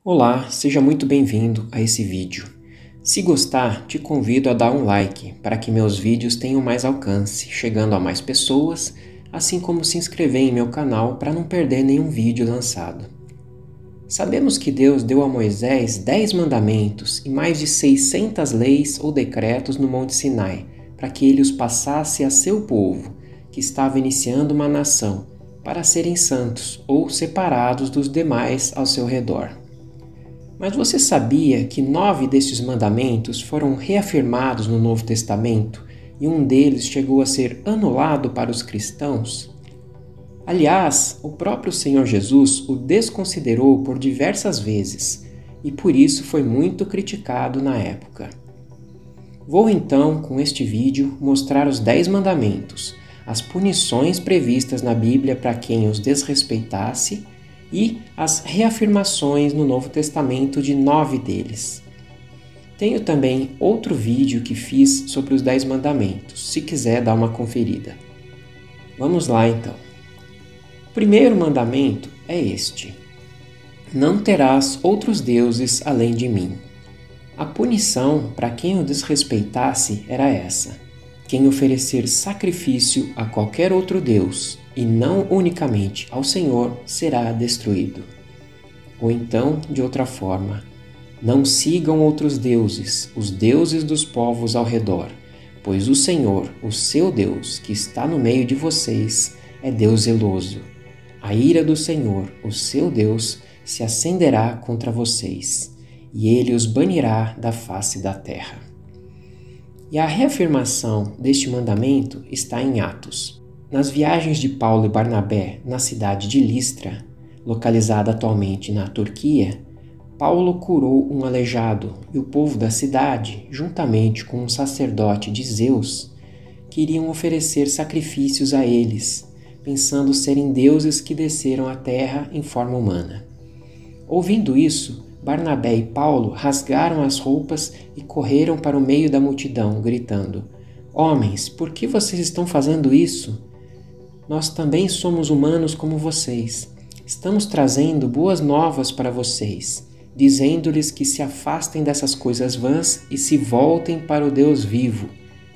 Olá, seja muito bem-vindo a esse vídeo. Se gostar, te convido a dar um like para que meus vídeos tenham mais alcance, chegando a mais pessoas, assim como se inscrever em meu canal para não perder nenhum vídeo lançado. Sabemos que Deus deu a Moisés 10 mandamentos e mais de 600 leis ou decretos no Monte Sinai, para que ele os passasse a seu povo, que estava iniciando uma nação, para serem santos ou separados dos demais ao seu redor. Mas você sabia que 9 destes mandamentos foram reafirmados no Novo Testamento e um deles chegou a ser anulado para os cristãos? Aliás, o próprio Senhor Jesus o desconsiderou por diversas vezes e por isso foi muito criticado na época. Vou então, com este vídeo, mostrar os 10 mandamentos, as punições previstas na Bíblia para quem os desrespeitasse e as reafirmações no Novo Testamento de 9 deles. Tenho também outro vídeo que fiz sobre os 10 mandamentos, se quiser dar uma conferida. Vamos lá então. O primeiro mandamento é este: não terás outros deuses além de mim. A punição para quem o desrespeitasse era essa: quem oferecer sacrifício a qualquer outro deus, e não unicamente ao Senhor, será destruído. Ou então, de outra forma, não sigam outros deuses, os deuses dos povos ao redor, pois o Senhor, o seu Deus, que está no meio de vocês, é Deus zeloso. A ira do Senhor, o seu Deus, se acenderá contra vocês, e ele os banirá da face da terra. E a reafirmação deste mandamento está em Atos. Nas viagens de Paulo e Barnabé na cidade de Listra, localizada atualmente na Turquia, Paulo curou um aleijado e o povo da cidade, juntamente com um sacerdote de Zeus, queriam oferecer sacrifícios a eles, pensando serem deuses que desceram à terra em forma humana. Ouvindo isso, Barnabé e Paulo rasgaram as roupas e correram para o meio da multidão, gritando: "Homens, por que vocês estão fazendo isso? Nós também somos humanos como vocês. Estamos trazendo boas novas para vocês, dizendo-lhes que se afastem dessas coisas vãs e se voltem para o Deus vivo,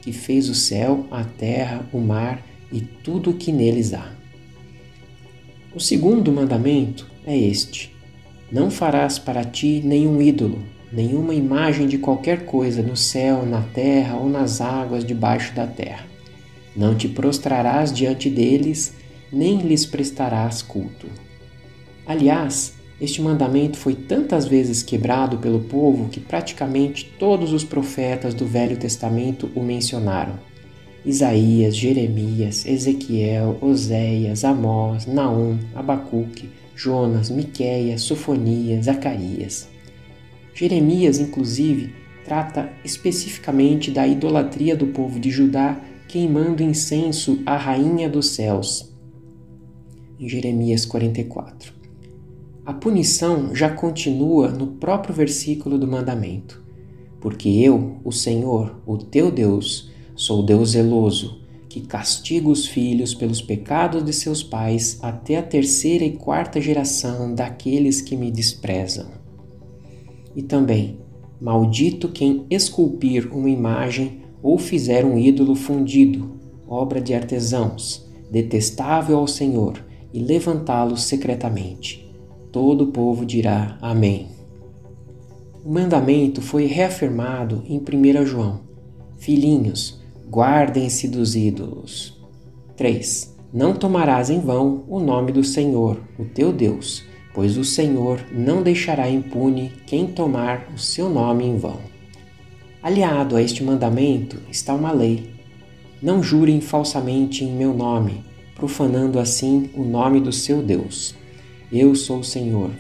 que fez o céu, a terra, o mar e tudo o que neles há." O segundo mandamento é este: não farás para ti nenhum ídolo, nenhuma imagem de qualquer coisa no céu, na terra ou nas águas debaixo da terra. Não te prostrarás diante deles, nem lhes prestarás culto. Aliás, este mandamento foi tantas vezes quebrado pelo povo que praticamente todos os profetas do Velho Testamento o mencionaram. Isaías, Jeremias, Ezequiel, Oséias, Amós, Naum, Abacuque, Jonas, Miqueias, Sofonias, Zacarias. Jeremias, inclusive, trata especificamente da idolatria do povo de Judá, queimando incenso à rainha dos céus, em Jeremias 44. A punição já continua no próprio versículo do mandamento: porque eu, o Senhor, o teu Deus, sou Deus zeloso, que castiga os filhos pelos pecados de seus pais até a 3ª e 4ª geração daqueles que me desprezam. E também: maldito quem esculpir uma imagem ou fizer um ídolo fundido, obra de artesãos, detestável ao Senhor, e levantá-lo secretamente. Todo o povo dirá Amém. O mandamento foi reafirmado em 1 João: filhinhos, guardem-se dos ídolos. 3. Não tomarás em vão o nome do Senhor, o teu Deus, pois o Senhor não deixará impune quem tomar o seu nome em vão. Aliado a este mandamento está uma lei: não jurem falsamente em meu nome, profanando assim o nome do seu Deus. Eu sou o Senhor.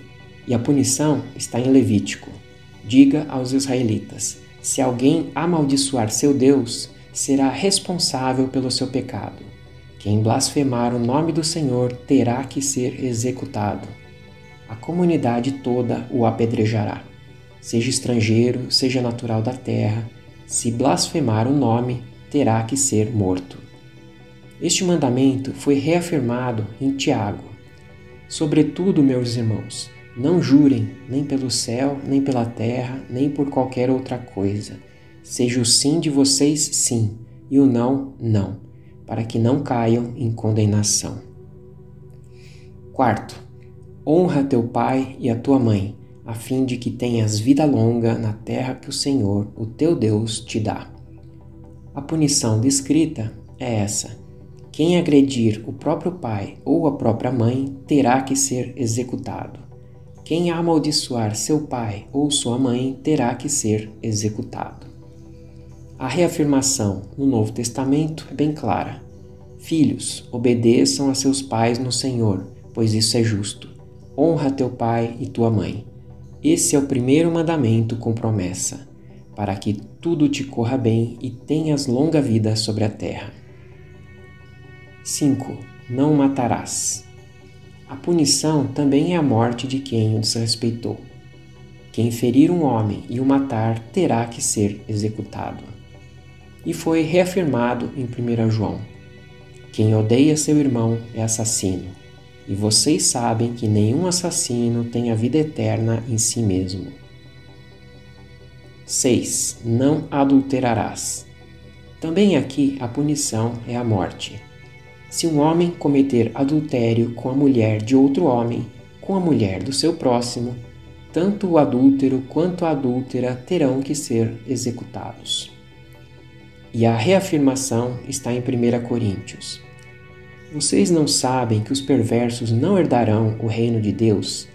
E a punição está em Levítico. Diga aos israelitas: se alguém amaldiçoar seu Deus, será responsável pelo seu pecado. Quem blasfemar o nome do Senhor terá que ser executado. A comunidade toda o apedrejará. Seja estrangeiro, seja natural da terra, se blasfemar o nome, terá que ser morto. Este mandamento foi reafirmado em Tiago: sobretudo, meus irmãos, Não jurem, nem pelo céu, nem pela terra, nem por qualquer outra coisa. Seja o sim de vocês sim, e o não, não, para que não caiam em condenação. Quarto, honra teu pai e a tua mãe, a fim de que tenhas vida longa na terra que o Senhor, o teu Deus, te dá. A punição descrita é essa: quem agredir o próprio pai ou a própria mãe terá que ser executado. Quem amaldiçoar seu pai ou sua mãe terá que ser executado. A reafirmação no Novo Testamento é bem clara. Filhos, obedeçam a seus pais no Senhor, pois isso é justo. Honra teu pai e tua mãe. Esse é o primeiro mandamento com promessa, para que tudo te corra bem e tenhas longa vida sobre a terra. 5. Não matarás. A punição também é a morte de quem o desrespeitou. Quem ferir um homem e o matar terá que ser executado. E foi reafirmado em 1 João. Quem odeia seu irmão é assassino, e vocês sabem que nenhum assassino tem a vida eterna em si mesmo. 6. Não adulterarás. Também aqui a punição é a morte. Se um homem cometer adultério com a mulher de outro homem, com a mulher do seu próximo, tanto o adúltero quanto a adúltera terão que ser executados. E a reafirmação está em 1 Coríntios. Vocês não sabem que os perversos não herdarão o reino de Deus?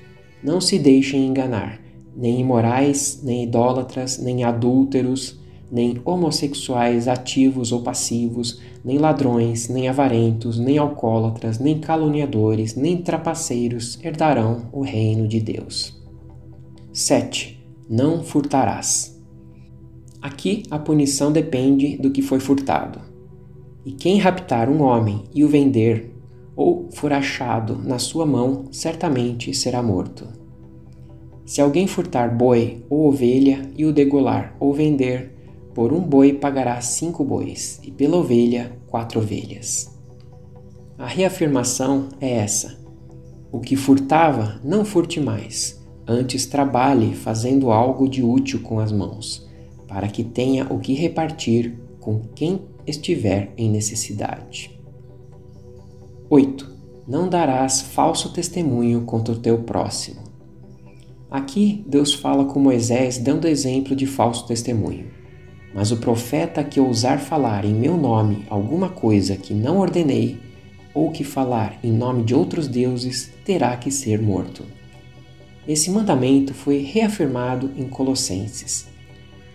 Não se deixem enganar, nem imorais, nem idólatras, nem adúlteros, nem homossexuais ativos ou passivos, nem ladrões, nem avarentos, nem alcoólatras, nem caluniadores, nem trapaceiros herdarão o reino de Deus. 7. Não furtarás. Aqui a punição depende do que foi furtado. E quem raptar um homem e o vender, ou for achado na sua mão, certamente será morto. Se alguém furtar boi ou ovelha e o degolar ou vender, por um boi pagará 5 bois, e pela ovelha 4 ovelhas. A reafirmação é essa: o que furtava, não furte mais, antes trabalhe fazendo algo de útil com as mãos, para que tenha o que repartir com quem estiver em necessidade. 8. Não darás falso testemunho contra o teu próximo. Aqui Deus fala com Moisés dando exemplo de falso testemunho. Mas o profeta que ousar falar em meu nome alguma coisa que não ordenei, ou que falar em nome de outros deuses, terá que ser morto. Esse mandamento foi reafirmado em Colossenses.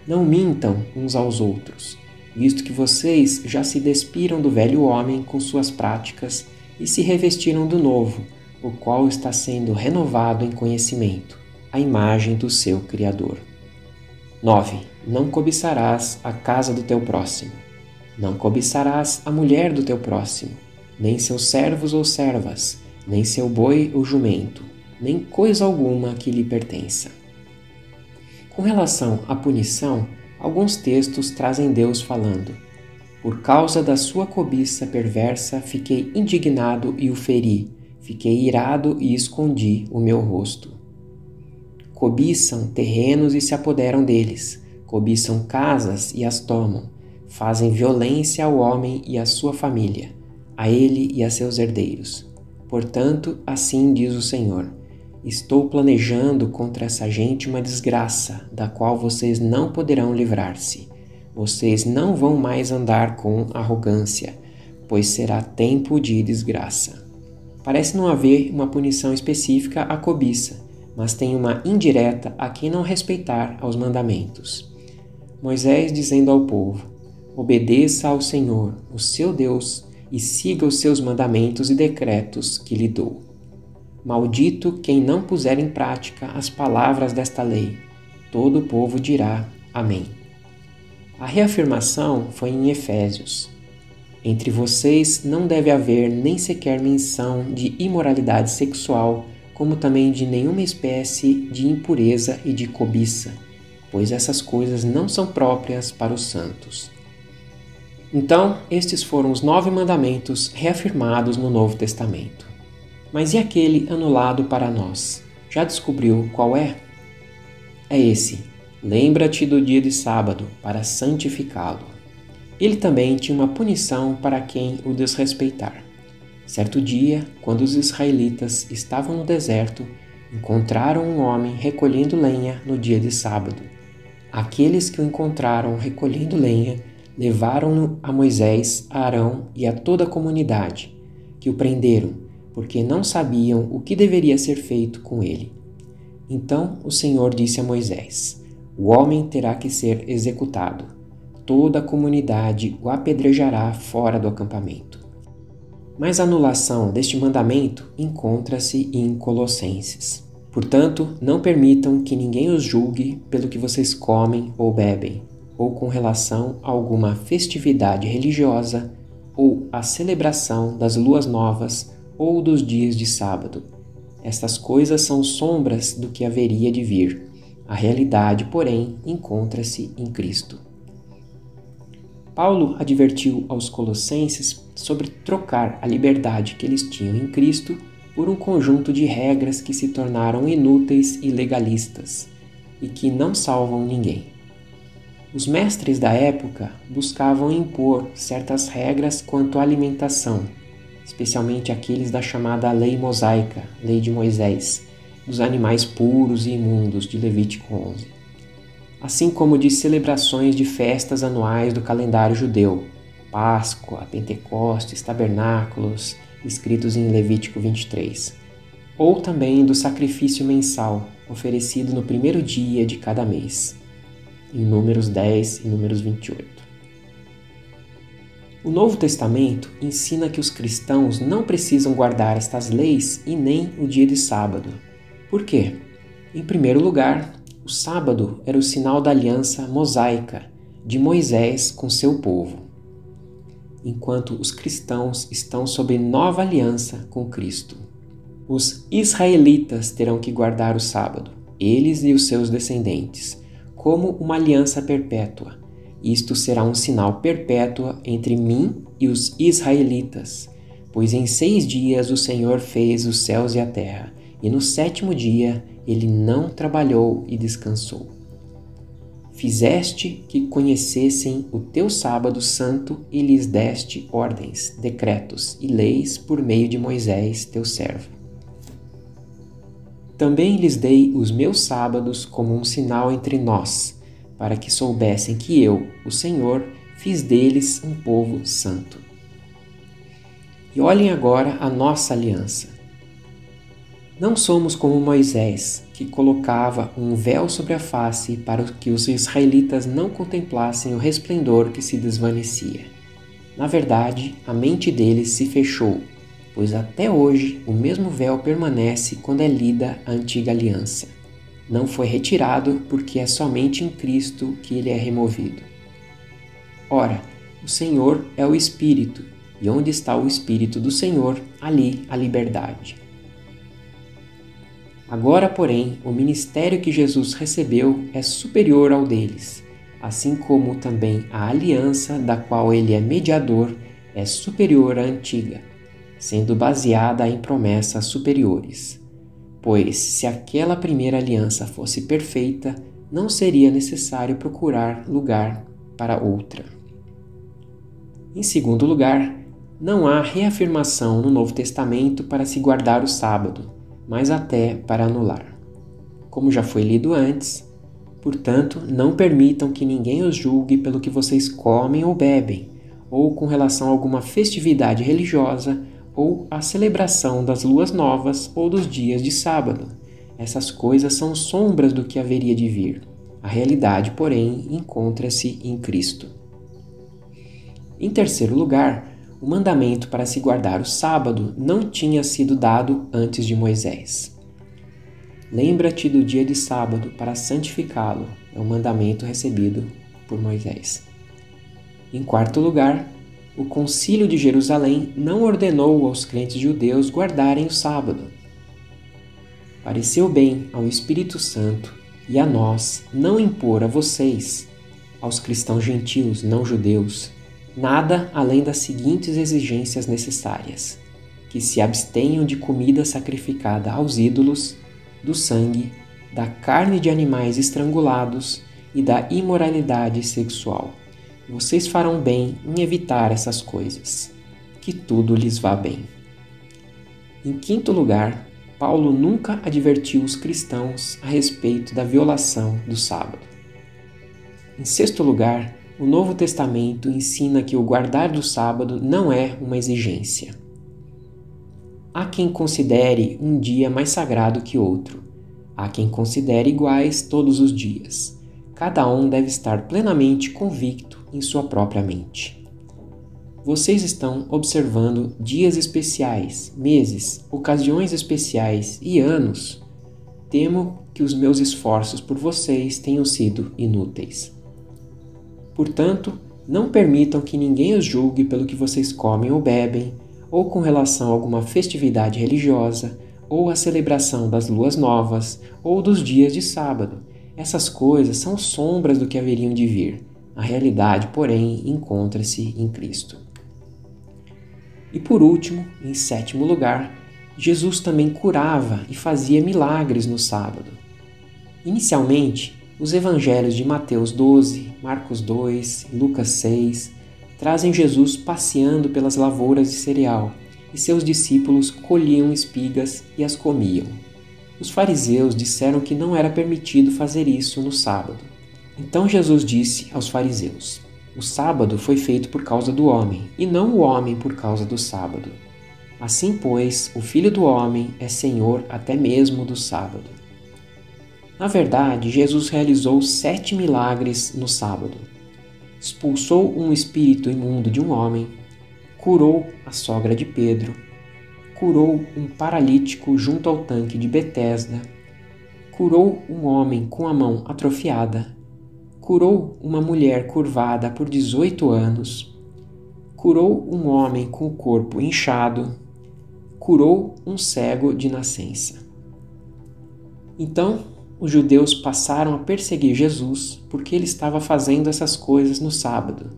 Não mintam uns aos outros, visto que vocês já se despiram do velho homem com suas práticas e se revestiram do novo, o qual está sendo renovado em conhecimento, à imagem do seu Criador. 9. Não cobiçarás a casa do teu próximo. Não cobiçarás a mulher do teu próximo, nem seus servos ou servas, nem seu boi ou jumento, nem coisa alguma que lhe pertença. Com relação à punição, alguns textos trazem Deus falando: por causa da sua cobiça perversa fiquei indignado e o feri, fiquei irado e escondi o meu rosto. Cobiçam terrenos e se apoderam deles, cobiçam casas e as tomam, fazem violência ao homem e à sua família, a ele e a seus herdeiros. Portanto, assim diz o Senhor: estou planejando contra essa gente uma desgraça, da qual vocês não poderão livrar-se. Vocês não vão mais andar com arrogância, pois será tempo de desgraça. Parece não haver uma punição específica à cobiça, mas tem uma indireta a quem não respeitar aos mandamentos. Moisés dizendo ao povo: obedeça ao Senhor, o seu Deus, e siga os seus mandamentos e decretos que lhe dou. Maldito quem não puser em prática as palavras desta lei. Todo o povo dirá Amém. A reafirmação foi em Efésios. Entre vocês não deve haver nem sequer menção de imoralidade sexual, como também de nenhuma espécie de impureza e de cobiça, pois essas coisas não são próprias para os santos. Então, estes foram os 9 mandamentos reafirmados no Novo Testamento. Mas e aquele anulado para nós, Já descobriu qual é? É esse: lembra-te do dia de sábado para santificá-lo. Ele também tinha uma punição para quem o desrespeitar. Certo dia, quando os israelitas estavam no deserto, encontraram um homem recolhendo lenha no dia de sábado. Aqueles que o encontraram recolhendo lenha levaram-no a Moisés, a Arão e a toda a comunidade, que o prenderam, porque não sabiam o que deveria ser feito com ele. Então o Senhor disse a Moisés: o homem terá que ser executado. Toda a comunidade o apedrejará fora do acampamento. Mas a anulação deste mandamento encontra-se em Colossenses. Portanto, não permitam que ninguém os julgue pelo que vocês comem ou bebem, ou com relação a alguma festividade religiosa, ou a celebração das luas novas ou dos dias de sábado. Estas coisas são sombras do que haveria de vir. A realidade, porém, encontra-se em Cristo. Paulo advertiu aos colossenses sobre trocar a liberdade que eles tinham em Cristo por um conjunto de regras que se tornaram inúteis e legalistas e que não salvam ninguém. Os mestres da época buscavam impor certas regras quanto à alimentação, especialmente aqueles da chamada Lei Mosaica, Lei de Moisés, dos animais puros e imundos de Levítico 11. Assim como de celebrações de festas anuais do calendário judeu, Páscoa, Pentecostes, Tabernáculos, escritos em Levítico 23, ou também do sacrifício mensal, oferecido no primeiro dia de cada mês, em Números 10 e Números 28. O Novo Testamento ensina que os cristãos não precisam guardar estas leis e nem o dia de sábado. Por quê? Em primeiro lugar, o sábado era o sinal da aliança mosaica de Moisés com seu povo, enquanto os cristãos estão sob nova aliança com Cristo. Os israelitas terão que guardar o sábado, eles e os seus descendentes, como uma aliança perpétua. Isto será um sinal perpétuo entre mim e os israelitas, pois em 6 dias o Senhor fez os céus e a terra, e no 7º dia ele não trabalhou e descansou. Fizeste que conhecessem o teu sábado santo e lhes deste ordens, decretos e leis por meio de Moisés, teu servo. Também lhes dei os meus sábados como um sinal entre nós, para que soubessem que eu, o Senhor, fiz deles um povo santo. E olhem agora a nossa aliança. Não somos como Moisés, que colocava um véu sobre a face para que os israelitas não contemplassem o resplendor que se desvanecia. Na verdade, a mente deles se fechou, pois até hoje o mesmo véu permanece quando é lida a antiga aliança. Não foi retirado porque é somente em Cristo que ele é removido. Ora, o Senhor é o Espírito, e onde está o Espírito do Senhor, ali a liberdade. Agora, porém, o ministério que Jesus recebeu é superior ao deles, assim como também a aliança da qual ele é mediador é superior à antiga, sendo baseada em promessas superiores. Pois, se aquela primeira aliança fosse perfeita, não seria necessário procurar lugar para outra. Em segundo lugar, não há reafirmação no Novo Testamento para se guardar o sábado, mas até para anular. Como já foi lido antes, portanto, não permitam que ninguém os julgue pelo que vocês comem ou bebem, ou com relação a alguma festividade religiosa, ou a celebração das luas novas ou dos dias de sábado. Essas coisas são sombras do que haveria de vir. A realidade, porém, encontra-se em Cristo. Em terceiro lugar, o mandamento para se guardar o sábado não tinha sido dado antes de Moisés. Lembra-te do dia de sábado para santificá-lo, é o mandamento recebido por Moisés. Em quarto lugar, o Concílio de Jerusalém não ordenou aos crentes judeus guardarem o sábado. Pareceu bem ao Espírito Santo e a nós não impor a vocês, aos cristãos gentios não judeus, nada além das seguintes exigências necessárias: que se abstenham de comida sacrificada aos ídolos, do sangue, da carne de animais estrangulados e da imoralidade sexual. Vocês farão bem em evitar essas coisas. Que tudo lhes vá bem. Em quinto lugar, Paulo nunca advertiu os cristãos a respeito da violação do sábado. Em sexto lugar, o Novo Testamento ensina que o guardar do sábado não é uma exigência. Há quem considere um dia mais sagrado que outro. Há quem considere iguais todos os dias. Cada um deve estar plenamente convicto em sua própria mente. Vocês estão observando dias especiais, meses, ocasiões especiais e anos. Temo que os meus esforços por vocês tenham sido inúteis. Portanto, não permitam que ninguém os julgue pelo que vocês comem ou bebem, ou com relação a alguma festividade religiosa, ou a celebração das luas novas, ou dos dias de sábado. Essas coisas são sombras do que haveriam de vir. A realidade, porém, encontra-se em Cristo. E por último, em sétimo lugar, Jesus também curava e fazia milagres no sábado. Inicialmente, os evangelhos de Mateus 12, Marcos 2 e Lucas 6 trazem Jesus passeando pelas lavouras de cereal e seus discípulos colhiam espigas e as comiam. Os fariseus disseram que não era permitido fazer isso no sábado. Então Jesus disse aos fariseus: o sábado foi feito por causa do homem, e não o homem por causa do sábado. Assim, pois, o Filho do Homem é Senhor até mesmo do sábado. Na verdade, Jesus realizou 7 milagres no sábado. Expulsou um espírito imundo de um homem, curou a sogra de Pedro, curou um paralítico junto ao tanque de Betesda, curou um homem com a mão atrofiada, curou uma mulher curvada por 18 anos, curou um homem com o corpo inchado, curou um cego de nascença. Então, os judeus passaram a perseguir Jesus porque ele estava fazendo essas coisas no sábado.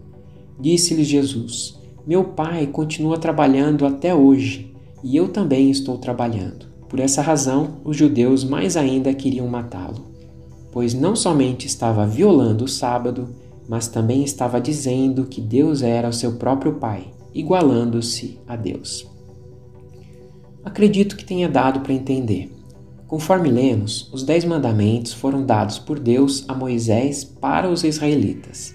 Disse-lhes Jesus: meu pai continua trabalhando até hoje, e eu também estou trabalhando. Por essa razão, os judeus mais ainda queriam matá-lo, pois não somente estava violando o sábado, mas também estava dizendo que Deus era o seu próprio Pai, igualando-se a Deus. Acredito que tenha dado para entender. Conforme lemos, os 10 mandamentos foram dados por Deus a Moisés para os israelitas.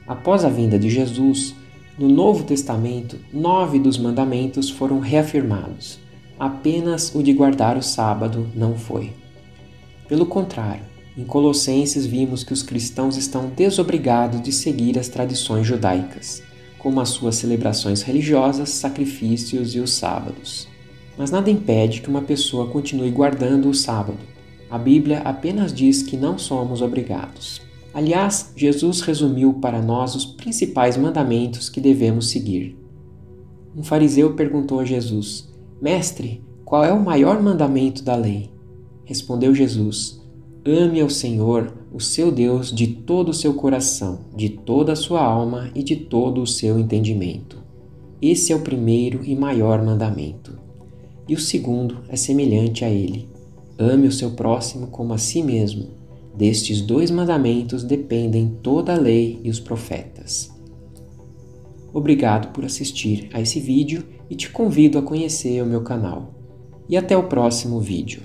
Após a vinda de Jesus, no Novo Testamento, 9 dos mandamentos foram reafirmados. Apenas o de guardar o sábado não foi. Pelo contrário, em Colossenses vimos que os cristãos estão desobrigados de seguir as tradições judaicas, como as suas celebrações religiosas, sacrifícios e os sábados. Mas nada impede que uma pessoa continue guardando o sábado. A Bíblia apenas diz que não somos obrigados. Aliás, Jesus resumiu para nós os principais mandamentos que devemos seguir. Um fariseu perguntou a Jesus: Mestre, qual é o maior mandamento da lei? Respondeu Jesus: ame ao Senhor, o seu Deus, de todo o seu coração, de toda a sua alma e de todo o seu entendimento. Esse é o primeiro e maior mandamento. E o segundo é semelhante a ele: ame o seu próximo como a si mesmo. Destes 2 mandamentos dependem toda a lei e os profetas. Obrigado por assistir a esse vídeo e te convido a conhecer o meu canal. E até o próximo vídeo.